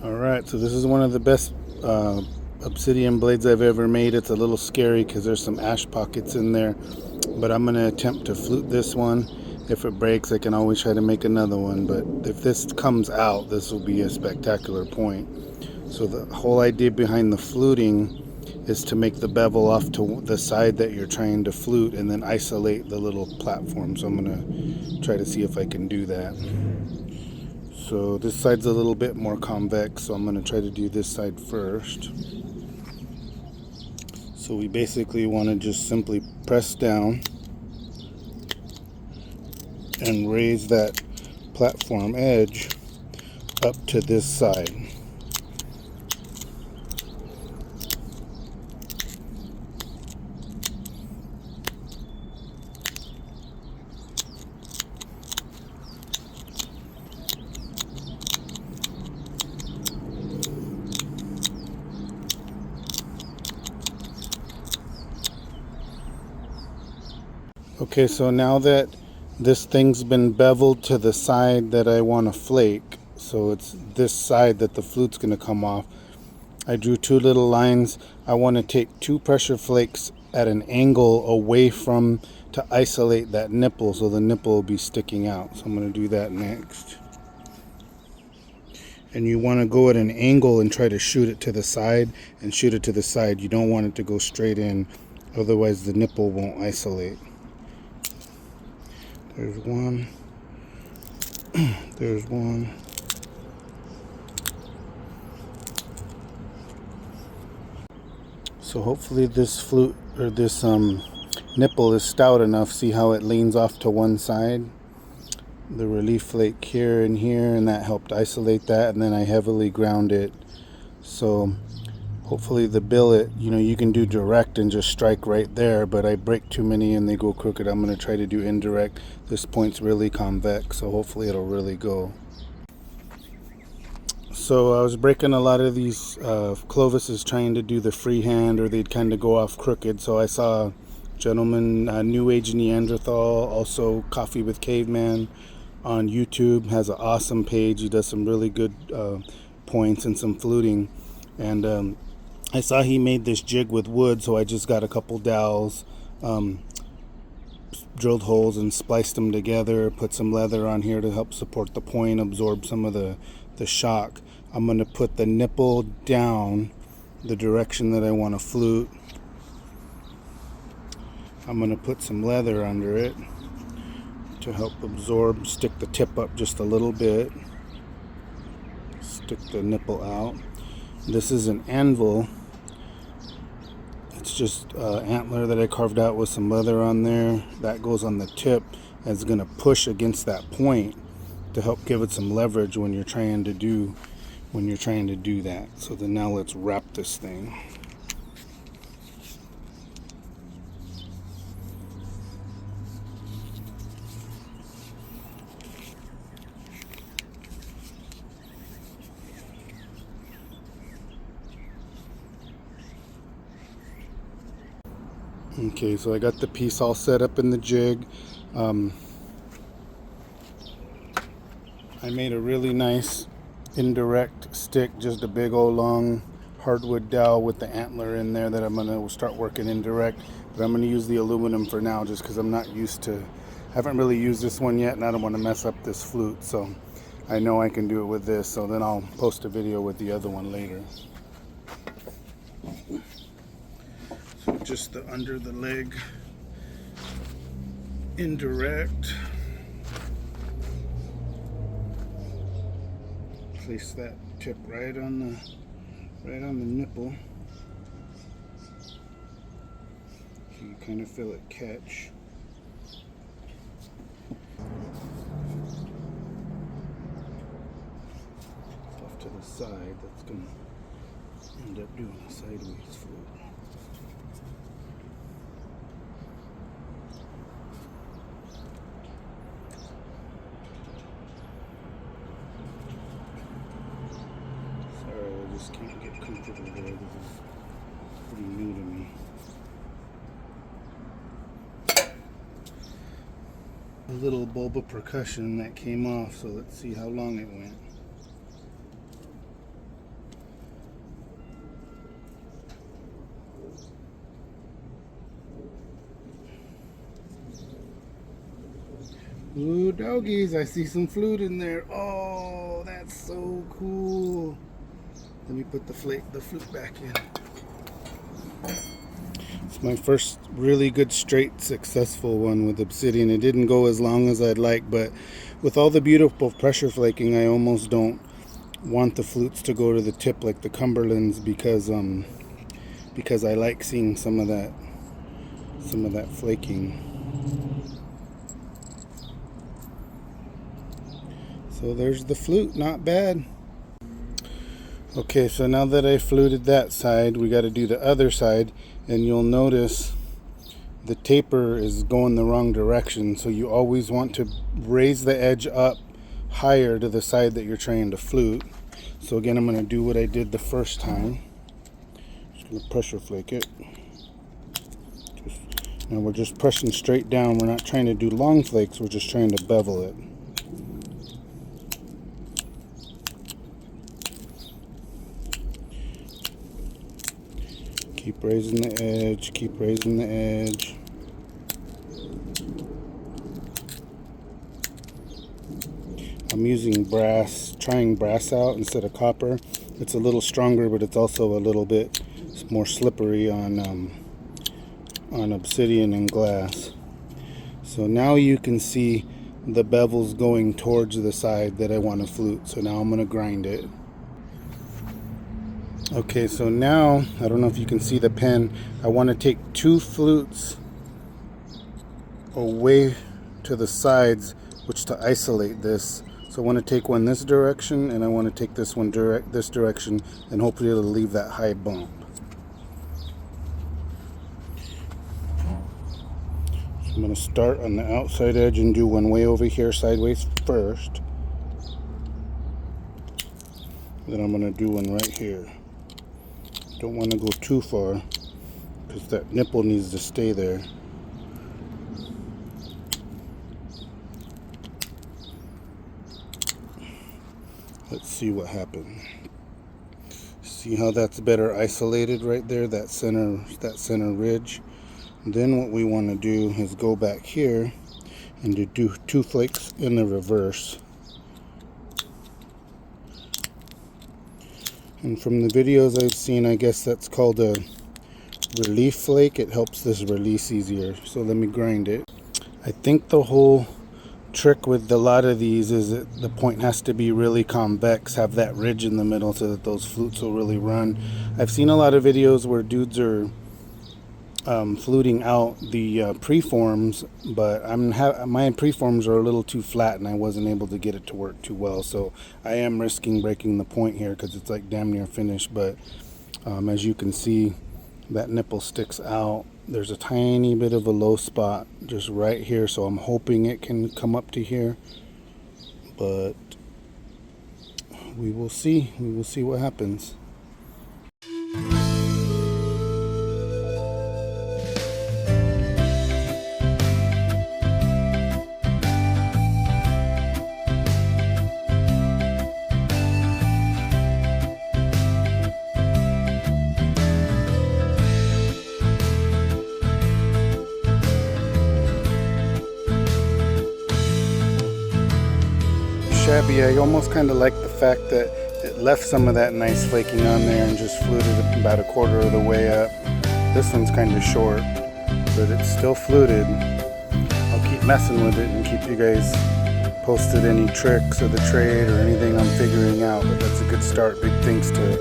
Alright, so this is one of the best obsidian blades I've ever made. It's a little scary because there's some ash pockets in there, but I'm going to attempt to flute this one. If it breaks, I can always try to make another one, but if this comes out, this will be a spectacular point. So the whole idea behind the fluting is to make the bevel off to the side that you're trying to flute and then isolate the little platform. So I'm going to try to see if I can do that. So this side's a little bit more convex, so I'm going to try to do this side first. So we basically want to just simply press down and raise that platform edge up to this side. Okay, so now that this thing's been beveled to the side that I want to flake, so it's this side that the flute's going to come off, I drew two little lines. I want to take two pressure flakes at an angle away from to isolate that nipple, so the nipple will be sticking out. So I'm going to do that next. And you want to go at an angle and try to shoot it to the side and shoot it to the side. You don't want it to go straight in, otherwise the nipple won't isolate. There's one. There's one. So hopefully this flute or this nipple is stout enough. See how it leans off to one side? The relief flake here and here, and that helped isolate that, and then I heavily ground it. So hopefully the billet, you can do direct and just strike right there, but I break too many and they go crooked. I'm going to try to do indirect. This point's really convex, so hopefully it'll really go. So I was breaking a lot of these clovises trying to do the freehand, or they'd kind of go off crooked. So I saw a gentleman, New Age Neanderthal, also Coffee with Caveman on YouTube, has an awesome page. He does some really good points and some fluting. And I saw he made this jig with wood, so I just got a couple dowels, drilled holes and spliced them together, put some leather on here to help support the point, absorb some of the shock. I'm going to put the nipple down the direction that I want to flute. I'm going to put some leather under it to help absorb, stick the tip up just a little bit, stick the nipple out. This is an anvil. It's just antler that I carved out with some leather on there. That goes on the tip and it's going to push against that point to help give it some leverage when you're trying to do that. So then now let's wrap this thing. Okay, so I got the piece all set up in the jig. I made a really nice indirect stick, just a big old long hardwood dowel with the antler in there that I'm going to start working indirect. But I'm going to use the aluminum for now just because I'm not used to, haven't really used this one yet, and I don't want to mess up this flute. So I know I can do it with this, so then I'll post a video with the other one later. So just the under the leg indirect. Place that tip right on the nipple. So you kind of feel it catch. Off to the side, that's going to end up doing a sideways flute. I just can't get comfortable there. This is pretty new to me. A little boba percussion that came off, so let's see how long it went. Ooh, doggies, I see some flute in there. Oh, that's so cool. Let me put the flute back in. It's my first really good straight successful one with obsidian. It didn't go as long as I'd like, but with all the beautiful pressure flaking, I almost don't want the flutes to go to the tip like the Cumberlands because I like seeing some of that flaking. So there's the flute, not bad. Okay, so now that I fluted that side, we got to do the other side, and you'll notice the taper is going the wrong direction. So you always want to raise the edge up higher to the side that you're trying to flute. So again, I'm going to do what I did the first time. Just going to pressure flake it. Now we're just pressing straight down. We're not trying to do long flakes, we're just trying to bevel it. Keep raising the edge, keep raising the edge. I'm using brass, trying brass out instead of copper. It's a little stronger, but it's also a little bit more slippery on obsidian and glass. So now you can see the bevels going towards the side that I want to flute. So now I'm going to grind it. Okay, so now, I don't know if you can see the pen, I want to take two flutes away to the sides, which to isolate this. So I want to take one this direction, and I want to take this one this direction, and hopefully it'll leave that high bump. So I'm going to start on the outside edge and do one way over here sideways first. Then I'm going to do one right here. Don't want to go too far because that nipple needs to stay there. Let's see what happens. See how that's better isolated right there, that center ridge. And then what we want to do is go back here and to do two flakes in the reverse. And from the videos I've seen, I guess that's called a relief flake. It helps this release easier. So let me grind it. I think the whole trick with a lot of these is that the point has to be really convex, have that ridge in the middle so that those flutes will really run. I've seen a lot of videos where dudes are fluting out the preforms, but my preforms are a little too flat and I wasn't able to get it to work too well. So I am risking breaking the point here because it's like damn near finished. But as you can see, that nipple sticks out. There's a tiny bit of a low spot just right here, so I'm hoping it can come up to here, but we will see what happens. Shabby. I almost kind of like the fact that it left some of that nice flaking on there and just fluted about a quarter of the way up. This one's kind of short, but it's still fluted. I'll keep messing with it and keep you guys posted any tricks of the trade or anything I'm figuring out, but that's a good start. Big thanks to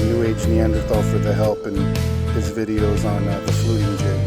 New Age Neanderthal for the help and his videos on the fluting jig.